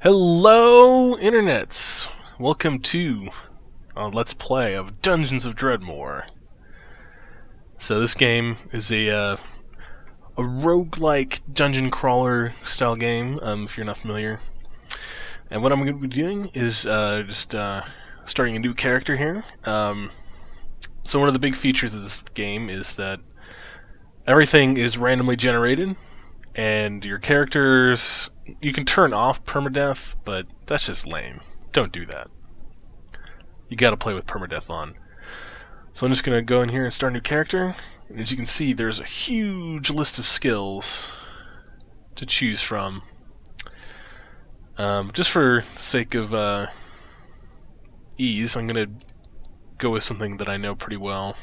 Hello, internets! Welcome to Let's Play of Dungeons of Dredmor. So this game is a roguelike dungeon crawler style game, if you're not familiar. And what I'm going to be doing is just starting a new character here. So one of the big features of this game is that everything is randomly generated, and your characters, you can turn off permadeath, but that's just lame. Don't do that. You gotta play with permadeath on. So I'm just gonna go in here and start a new character, and as you can see, there's a huge list of skills to choose from. Just for the sake of ease, I'm gonna go with something that I know pretty well.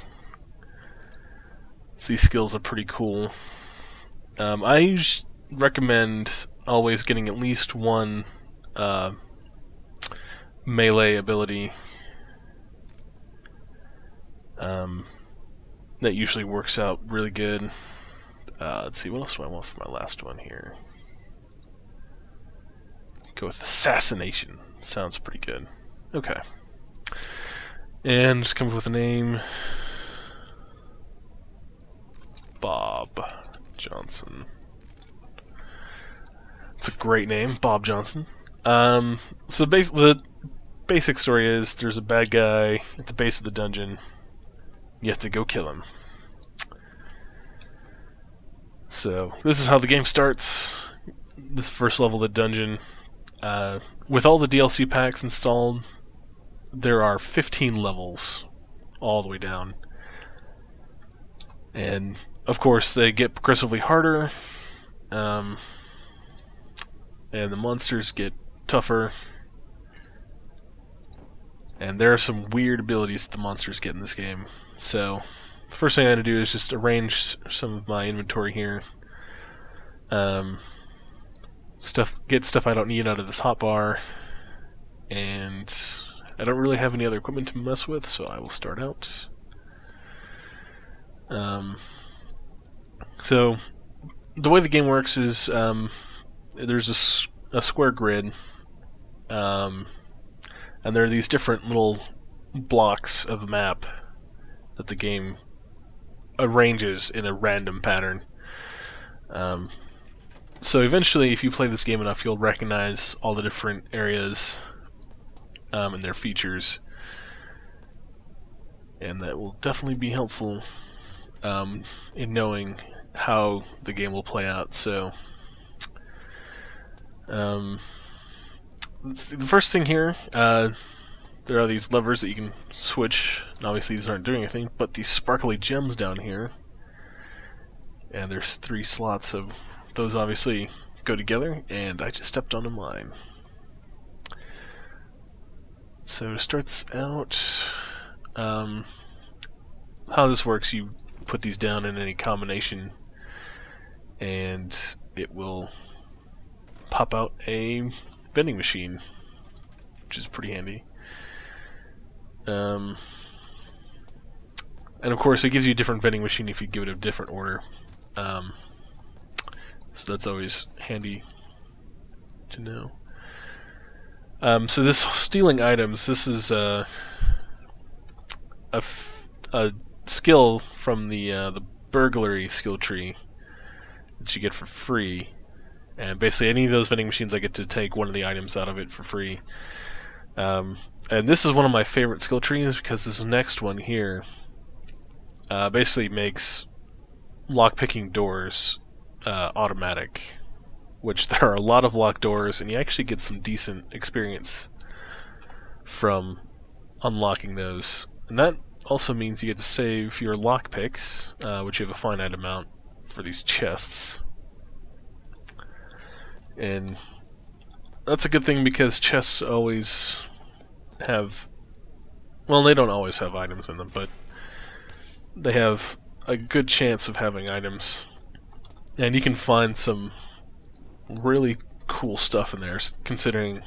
So these skills are pretty cool. I recommend always getting at least one melee ability. That usually works out really good. Let's see, what else do I want for my last one here? Go with assassination. Sounds pretty good. Okay. And just come up with a name. Bob Johnson. It's a great name, Bob Johnson. So the basic story is there's a bad guy at the base of the dungeon. You have to go kill him. So this is how the game starts. This first level of the dungeon. With all the DLC packs installed, there are 15 levels all the way down. And of course, they get progressively harder, and the monsters get tougher. And there are some weird abilities that the monsters get in this game. So, the first thing I'm going to do is just arrange some of my inventory here. Get stuff I don't need out of this hotbar. And I don't really have any other equipment to mess with, so I will start out. So, the way the game works is there's a square grid, and there are these different little blocks of the map that the game arranges in a random pattern. So eventually, if you play this game enough, you'll recognize all the different areas and their features, and that will definitely be helpful in knowing how the game will play out. So, the first thing here, there are these levers that you can switch, and obviously these aren't doing anything, but these sparkly gems down here, and there's 3 slots of those obviously go together, and I just stepped onto mine. So to start this out, how this works, you put these down in any combination, and it will pop out a vending machine, which is pretty handy. And of course, it gives you a different vending machine if you give it a different order. So that's always handy to know. So this stealing items, this is a skill from the burglary skill tree that you get for free. And basically, any of those vending machines, I get to take one of the items out of it for free. And this is one of my favorite skill trees because this next one here basically makes lockpicking doors automatic, which there are a lot of locked doors, and you actually get some decent experience from unlocking those. And that also means you get to save your lockpicks, which you have a finite amount for these chests. And that's a good thing because chests always have, well, they don't always have items in them, but they have a good chance of having items. And you can find some really cool stuff in there, considering,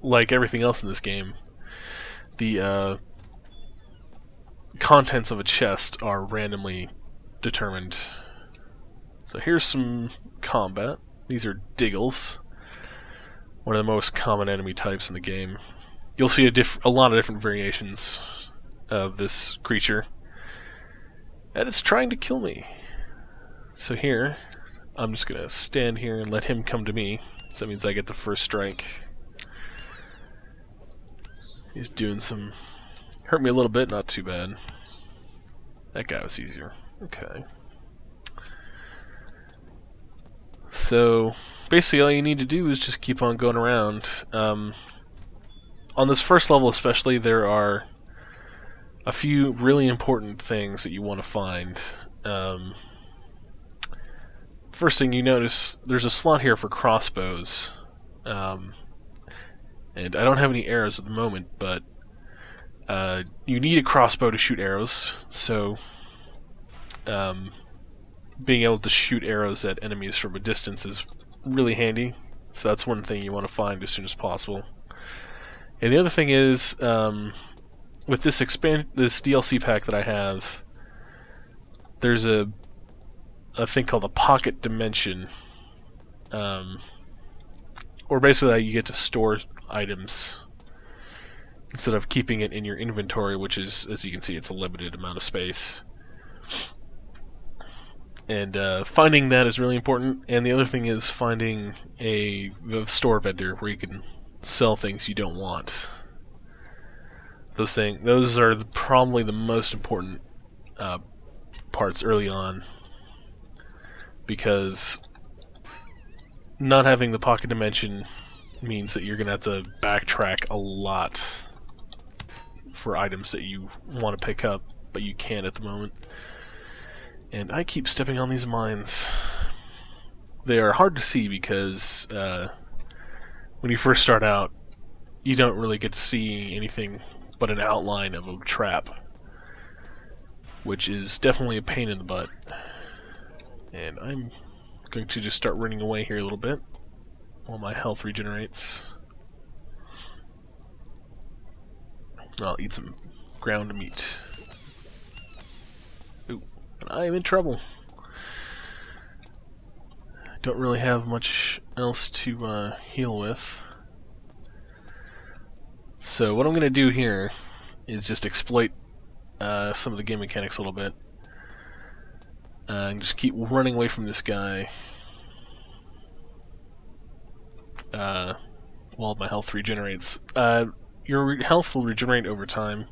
like everything else in this game, the contents of a chest are randomly determined. So here's some combat. These are diggles. one of the most common enemy types in the game. You'll see a lot of different variations of this creature, and it's trying to kill me. So here, I'm just gonna stand here and let him come to me. So that means I get the first strike. He's doing some... hurt me a little bit, not too bad. That guy was easier. Okay. So, basically all you need to do is just keep on going around. On this first level especially, there are a few really important things that you want to find. First thing you notice, there's a slot here for crossbows. And I don't have any arrows at the moment, but you need a crossbow to shoot arrows, so being able to shoot arrows at enemies from a distance is really handy. So that's one thing you want to find as soon as possible. And the other thing is, with this DLC pack that I have, there's a thing called a pocket dimension, or basically you get to store items instead of keeping it in your inventory, which is, as you can see, it's a limited amount of space. And finding that is really important. And the other thing is finding a store vendor where you can sell things you don't want. Those are probably the most important parts early on, because not having the pocket dimension means that you're gonna have to backtrack a lot for items that you want to pick up, but you can't at the moment. And I keep stepping on these mines. They are hard to see because when you first start out, you don't really get to see anything but an outline of a trap, which is definitely a pain in the butt. And I'm going to just start running away here a little bit while my health regenerates. I'll eat some ground meat. Ooh, and I am in trouble. Don't really have much else to heal with. So what I'm going to do here is just exploit some of the game mechanics a little bit. And just keep running away from this guy while my health regenerates. Your health will regenerate over time.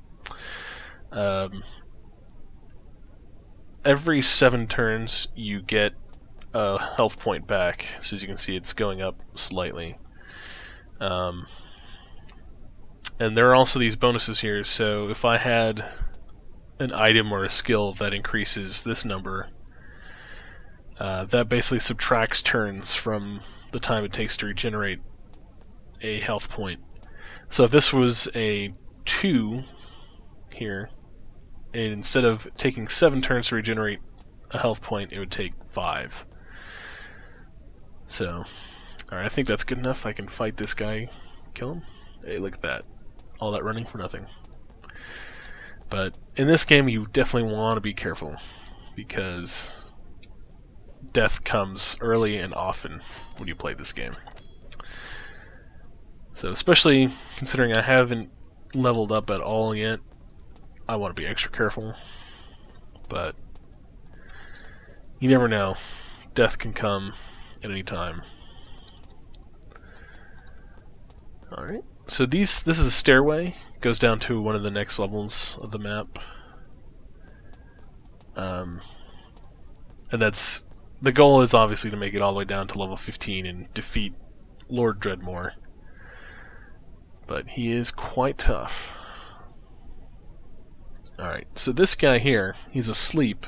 Every 7 turns you get a health point back. So as you can see, it's going up slightly. And there are also these bonuses here, so if I had an item or a skill that increases this number, that basically subtracts turns from the time it takes to regenerate a health point. So if this was a 2 here, and instead of taking 7 turns to regenerate a health point, it would take 5. So, alright, I think that's good enough. I can fight this guy, kill him. Hey, look at that. All that running for nothing. But in this game, you definitely want to be careful, because death comes early and often when you play this game. So especially considering I haven't leveled up at all yet, I want to be extra careful. But you never know. Death can come at any time. Alright. So this is a stairway. It goes down to one of the next levels of the map. And that's... the goal is obviously to make it all the way down to level 15 and defeat Lord Dredmor. But he is quite tough. Alright, so this guy here, he's asleep.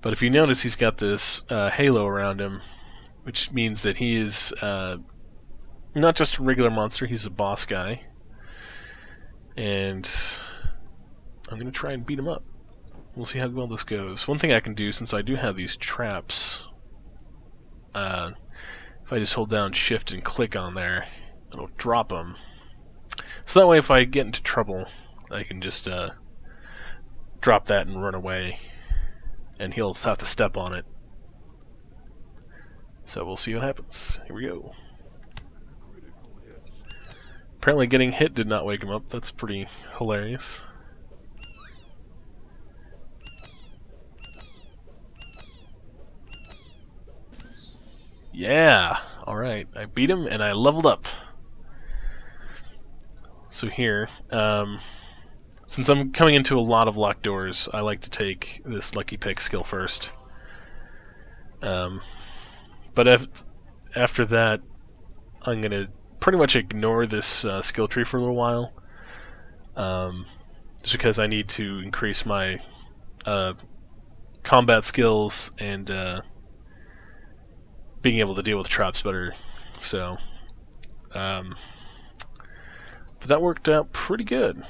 But if you notice, he's got this halo around him, which means that he is not just a regular monster, he's a boss guy. And I'm going to try and beat him up. We'll see how well this goes. One thing I can do, since I do have these traps, if I just hold down shift and click on there, it'll drop them. So that way if I get into trouble, I can just drop that and run away, and he'll have to step on it. So we'll see what happens. Here we go. Apparently getting hit did not wake him up. That's pretty hilarious. Yeah! Alright, I beat him and I leveled up. So here, since I'm coming into a lot of locked doors, I like to take this Lucky Pick skill first. But after that, I'm going to pretty much ignore this skill tree for a little while. Just because I need to increase my combat skills and being able to deal with traps better. So, but that worked out pretty good.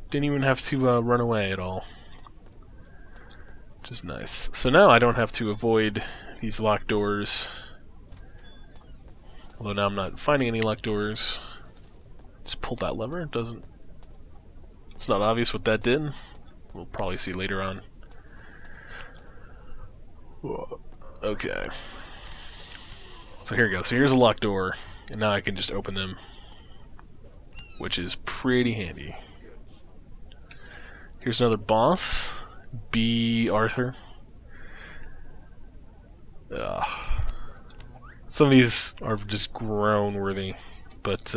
Didn't even have to run away at all. Which is nice. So now I don't have to avoid these locked doors. Although now I'm not finding any locked doors. Just pull that lever. It's not obvious what that did. We'll probably see later on. Okay. So here we go. So here's a locked door, and now I can just open them, which is pretty handy. Here's another boss, B. Arthur. Some of these are just groan-worthy, but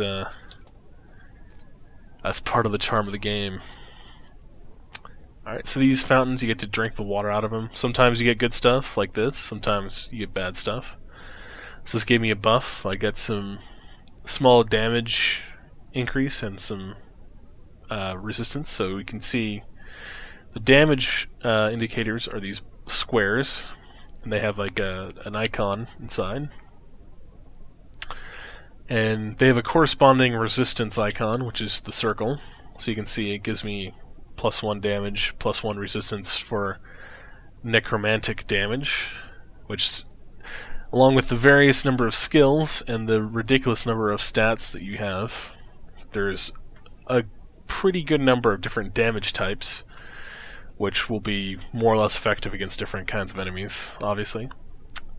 that's part of the charm of the game. Alright, so these fountains, you get to drink the water out of them. Sometimes you get good stuff, like this. Sometimes you get bad stuff. So this gave me a buff. I got some small damage increase and some resistance. So we can see the damage indicators are these squares, and they have like an icon inside. And they have a corresponding resistance icon, which is the circle. So you can see it gives me +1 damage, +1 resistance for necromantic damage, which, along with the various number of skills and the ridiculous number of stats that you have, there's a pretty good number of different damage types, which will be more or less effective against different kinds of enemies, obviously.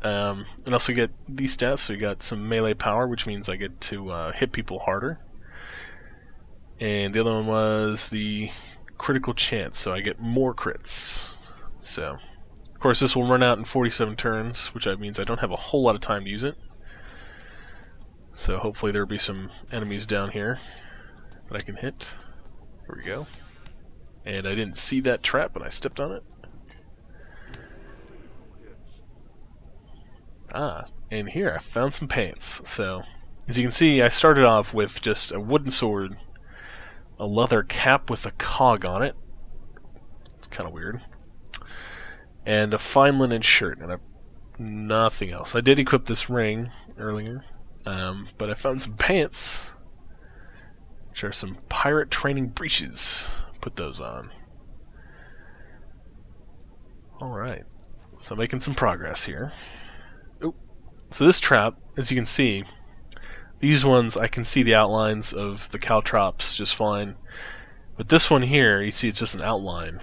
And also get these stats, so you got some melee power, which means I get to hit people harder. And the other one was the critical chance, so I get more crits. So, of course, this will run out in 47 turns, which means I don't have a whole lot of time to use it. So hopefully there'll be some enemies down here that I can hit. Here we go. And I didn't see that trap, but I stepped on it. And here I found some pants. So, as you can see, I started off with just a wooden sword, a leather cap with a cog on it. It's kind of weird. And a fine linen shirt, and nothing else. I did equip this ring earlier, but I found some pants, which are some pirate training breeches. Put those on. Alright, so making some progress here. So this trap, as you can see, these ones I can see the outlines of the caltrops just fine. But this one here, you see it's just an outline.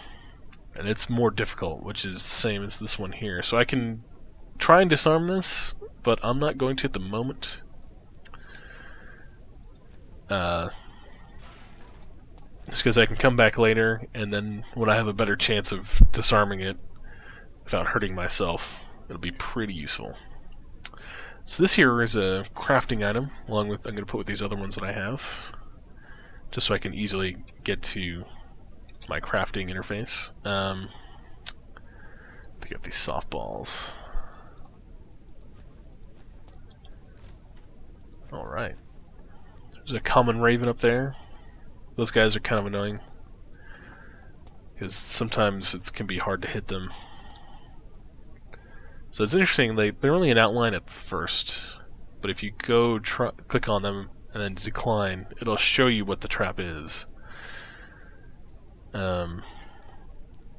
And it's more difficult, which is the same as this one here. So I can try and disarm this, but I'm not going to at the moment. Just because I can come back later, and then when I have a better chance of disarming it without hurting myself, it'll be pretty useful. So this here is a crafting item, along with I'm going to put with these other ones that I have, just so I can easily get to my crafting interface. Pick up these softballs. Alright. There's a common raven up there. Those guys are kind of annoying, because sometimes it can be hard to hit them. So it's interesting, they're only an outline at first, but if you go click on them and then decline, it'll show you what the trap is.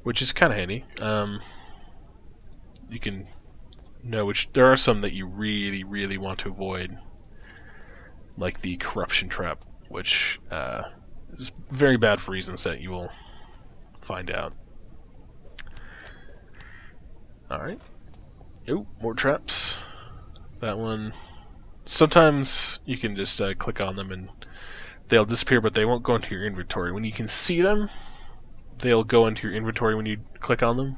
Which is kind of handy. You can know which. There are some that you really, really want to avoid, like the corruption trap, which is very bad for reasons that you will find out. Alright. Oh, more traps. That one. Sometimes you can just click on them and they'll disappear, but they won't go into your inventory. When you can see them, they'll go into your inventory when you click on them,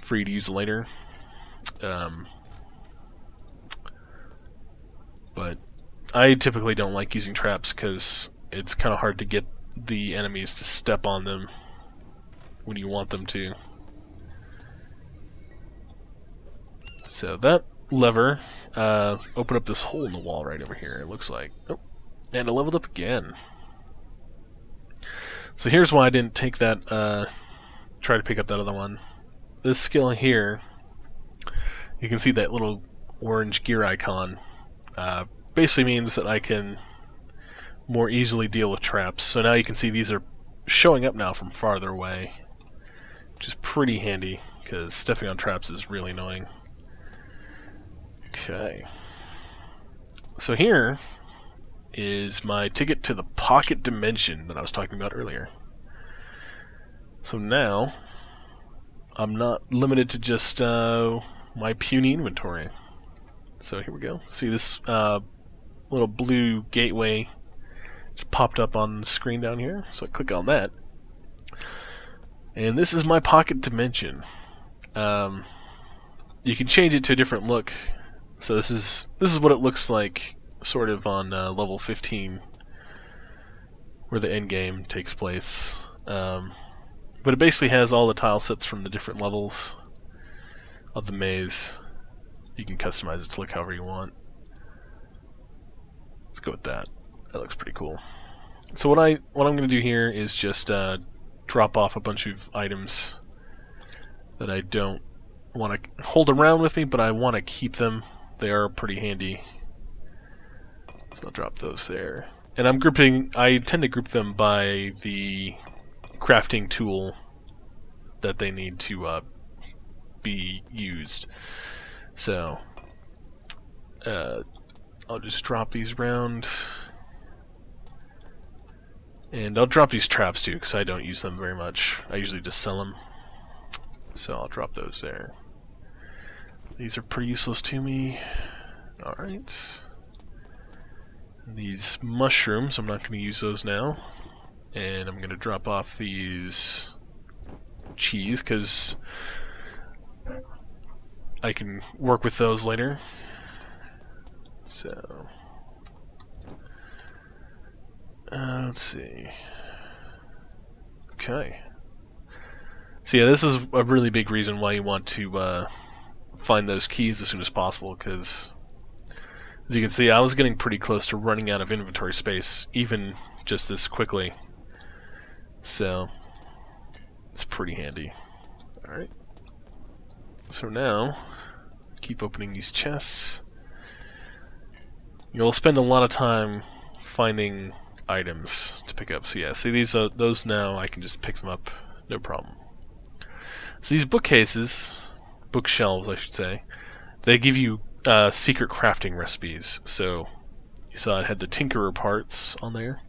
for you to use later. But I typically don't like using traps because it's kind of hard to get the enemies to step on them when you want them to. So that lever opened up this hole in the wall right over here, it looks like. Oh, and it leveled up again. So here's why I didn't take that, try to pick up that other one. This skill here, you can see that little orange gear icon, basically means that I can more easily deal with traps. So now you can see these are showing up now from farther away, which is pretty handy, because stepping on traps is really annoying. Okay. So here is my ticket to the pocket dimension that I was talking about earlier. So now I'm not limited to just my puny inventory. So here we go. See this little blue gateway just popped up on the screen down here. So I click on that. And this is my pocket dimension. You can change it to a different look. So this is what it looks like sort of on level 15, where the end game takes place. But it basically has all the tile sets from the different levels of the maze. You can customize it to look however you want. Let's go with that. That looks pretty cool. So what I'm going to do here is just drop off a bunch of items that I don't want to hold around with me, but I want to keep them. They are pretty handy. So I'll drop those there. And I tend to group them by the crafting tool that they need to be used. So I'll just drop these around, and I'll drop these traps too because I don't use them very much. I usually just sell them, so I'll drop those there. These are pretty useless to me. Alright. These mushrooms, I'm not going to use those now. And I'm going to drop off these cheese because I can work with those later. So let's see. Okay. So yeah, this is a really big reason why you want to find those keys as soon as possible, because as you can see, I was getting pretty close to running out of inventory space, even just this quickly. So it's pretty handy. Alright. So now, keep opening these chests. You'll spend a lot of time finding items to pick up. So yeah, see those now, I can just pick them up, no problem. So these bookshelves I should say, they give you secret crafting recipes. So you saw it had the Tinkerer parts on there.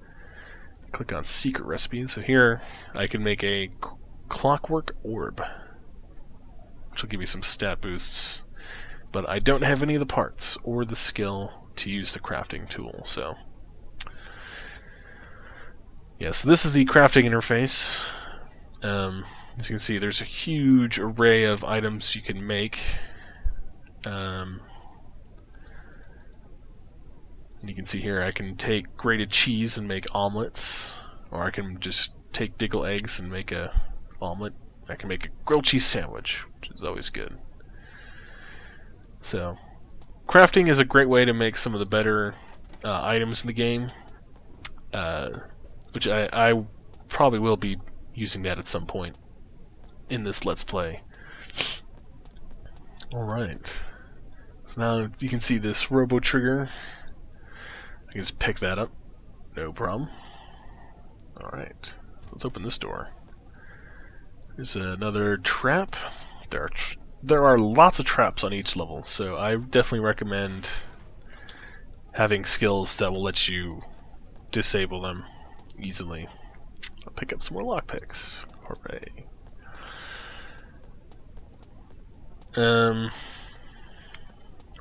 Click on secret recipes. So here I can make a clockwork orb, which will give me some stat boosts, but I don't have any of the parts or the skill to use the crafting tool. So yeah, so this is the crafting interface. As you can see, there's a huge array of items you can make. And you can see here I can take grated cheese and make omelets, or I can just take Diggle eggs and make a omelet. I can make a grilled cheese sandwich, which is always good. So crafting is a great way to make some of the better items in the game, which I probably will be using that at some point in this Let's Play. Alright. So now you can see this robo trigger. I can just pick that up. No problem. Alright. Let's open this door. There's another trap. There are lots of traps on each level, so I definitely recommend having skills that will let you disable them easily. I'll pick up some more lockpicks. Hooray.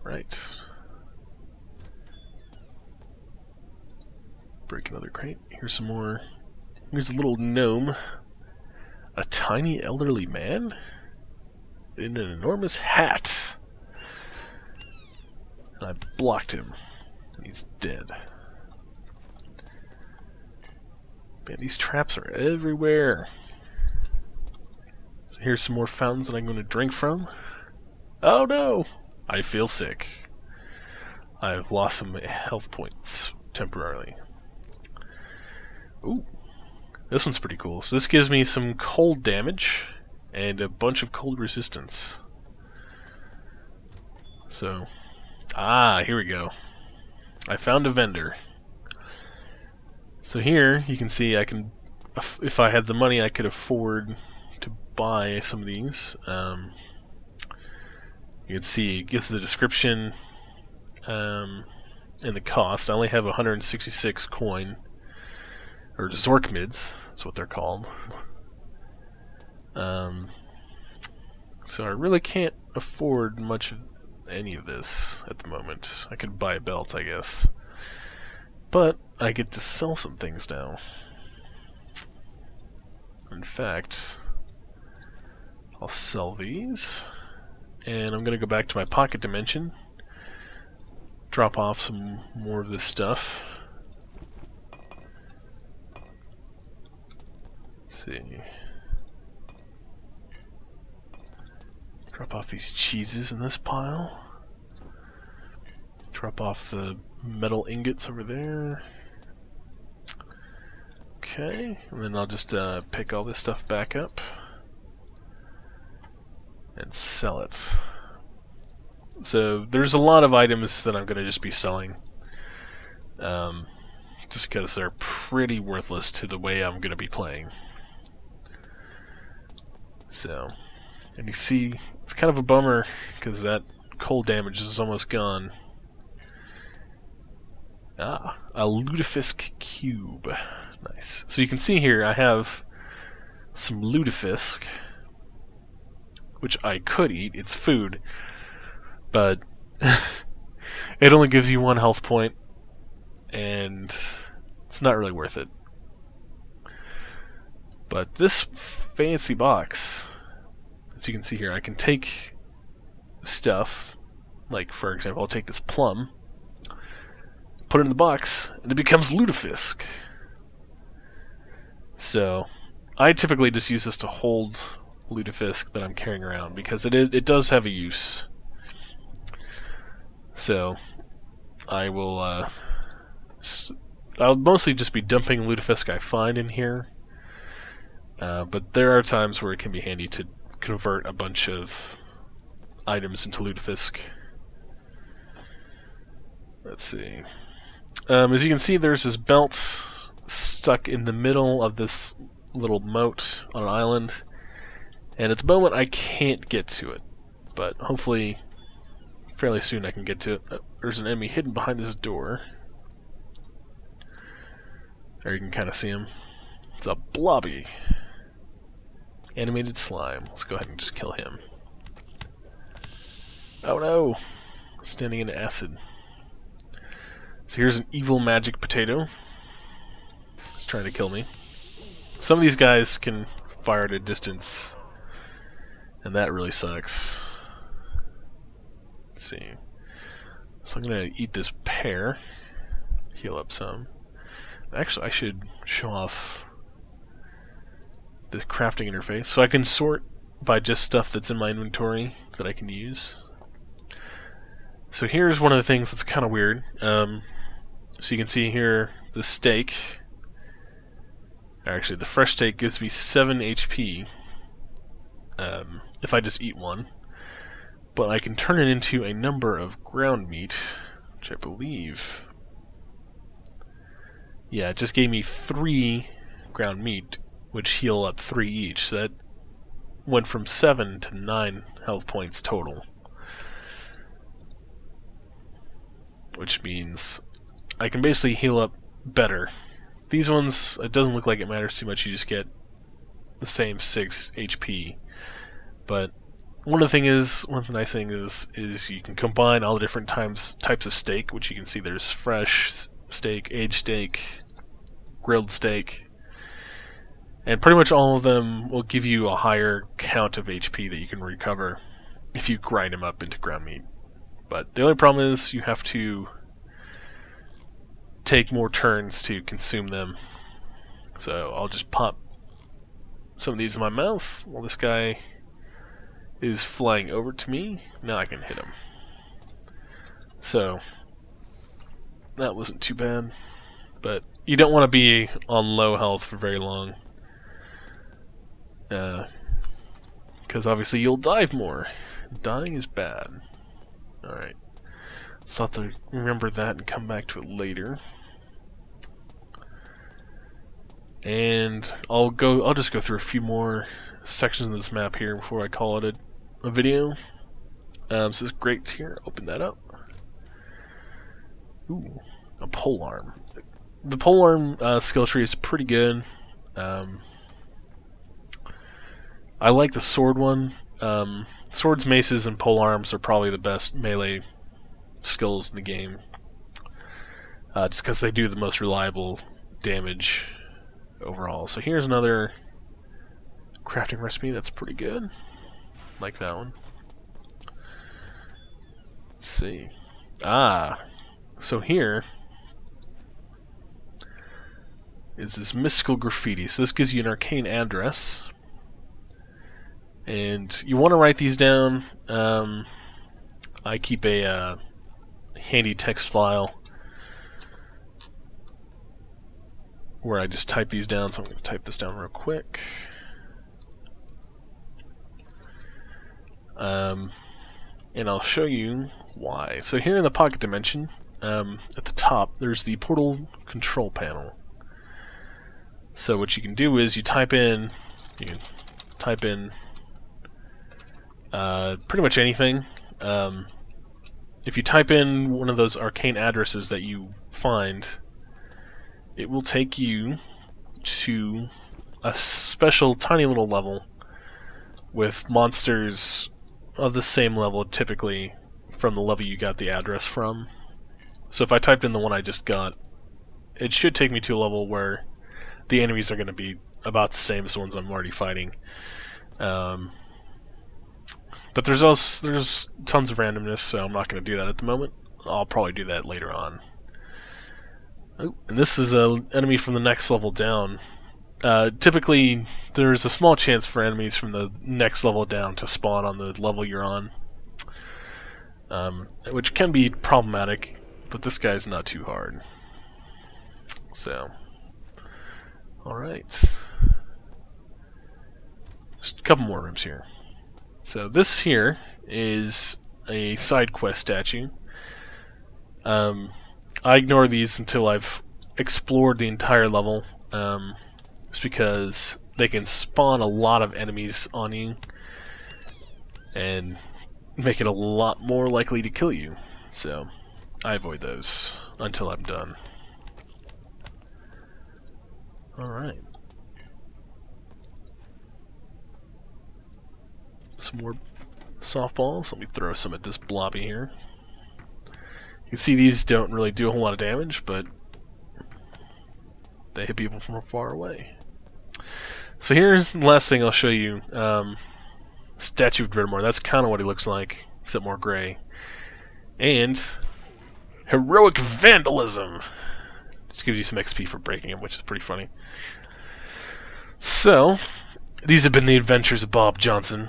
Right. Break another crate. Here's some more. Here's a little gnome. A tiny elderly man? In an enormous hat. And I blocked him. And he's dead. Man, these traps are everywhere. So here's some more fountains that I'm going to drink from. Oh no! I feel sick. I've lost some health points temporarily. Ooh. This one's pretty cool. So this gives me some cold damage and a bunch of cold resistance. So, here we go. I found a vendor. So here you can see I can, if I had the money, I could afford to buy some of these. You can see it gives the description and the cost. I only have 166 coin, or Zorkmids, that's what they're called. So I really can't afford much of any of this at the moment. I could buy a belt, I guess. But I get to sell some things now. In fact, I'll sell these. And I'm going to go back to my pocket dimension. Drop off some more of this stuff. Let's see. Drop off these cheeses in this pile. Drop off the metal ingots over there. Okay, and then I'll just pick all this stuff back up and sell it. So there's a lot of items that I'm going to just be selling, just because they're pretty worthless to the way I'm going to be playing. So, and you see, it's kind of a bummer because that cold damage is almost gone. A lutefisk cube. Nice. So you can see here I have some lutefisk, which I could eat. It's food, but it only gives you 1 health point, and it's not really worth it. But this fancy box, as you can see here, I can take stuff, like for example, I'll take this plum, put it in the box, and it becomes lutefisk. So I typically just use this to hold lutefisk that I'm carrying around because it does have a use. So I will I'll mostly just be dumping lutefisk I find in here, but there are times where it can be handy to convert a bunch of items into lutefisk. Let's see. As you can see, there's this belt stuck in the middle of this little moat on an island, and at the moment I can't get to it, but hopefully fairly soon I can get to it. There's an enemy hidden behind this door. There you can kind of see him. It's a blobby. Animated slime. Let's go ahead and just kill him. Oh no! Standing in acid. So here's an evil magic potato. He's trying to kill me. Some of these guys can fire at a distance, and that really sucks. Let's see. So I'm gonna eat this pear. Heal up some. Actually, I should show off the crafting interface. So I can sort by just stuff that's in my inventory that I can use. So here's one of the things that's kind of weird. So you can see here the steak. Actually, the fresh steak gives me 7 HP if I just eat one. But I can turn it into a number of ground meat, which I believe... Yeah, it just gave me 3 ground meat, which heal up 3 each. So that went from 7 to 9 health points total. Which means I can basically heal up better. These ones, it doesn't look like it matters too much. You just get the same 6 HP. But one of the nice things is you can combine all the different types of steak, which you can see there's fresh steak, aged steak, grilled steak. And pretty much all of them will give you a higher count of HP that you can recover if you grind them up into ground meat. But the only problem is you have to take more turns to consume them. So I'll just pop some of these in my mouth while this guy is flying over to me. Now I can hit him. So that wasn't too bad. But you don't want to be on low health for very long. Because obviously you'll dive more. Dying is bad. Alright. So I'll have to remember that and come back to it later. And I'll just go through a few more sections of this map here before I call it a video. This is great here. Open that up. Ooh, a polearm. The polearm skill tree is pretty good. I like the sword one. Swords, maces, and polearms are probably the best melee skills in the game. Just because they do the most reliable damage overall. So here's another crafting recipe that's pretty good. Like that one. Let's see. So here is this mystical graffiti. So this gives you an arcane address. And you want to write these down. I keep a handy text file where I just type these down, so I'm going to type this down real quick. And I'll show you why. So here in the pocket dimension, at the top, there's the portal control panel. So what you can do is you can type in pretty much anything. If you type in one of those arcane addresses that you find, it will take you to a special tiny little level with monsters of the same level typically from the level you got the address from. So if I typed in the one I just got, it should take me to a level where the enemies are going to be about the same as the ones I'm already fighting. But there's tons of randomness, so I'm not going to do that at the moment. I'll probably do that later on. Oh, and this is an enemy from the next level down. Typically, there's a small chance for enemies from the next level down to spawn on the level you're on, which can be problematic, but this guy's not too hard. So, alright. Just a couple more rooms here. So this here is a side quest statue. I ignore these until I've explored the entire level, just because they can spawn a lot of enemies on you and make it a lot more likely to kill you. So I avoid those until I'm done. Alright. Some more softballs. Let me throw some at this blobby here. You can see these don't really do a whole lot of damage, but they hit people from far away. So here's the last thing I'll show you. Statue of Dredmor. That's kind of what he looks like, except more gray. And heroic vandalism. Just gives you some XP for breaking him, which is pretty funny. So, these have been the adventures of Bob Johnson,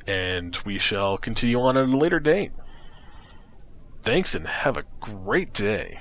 and we shall continue on at a later date. Thanks and have a great day.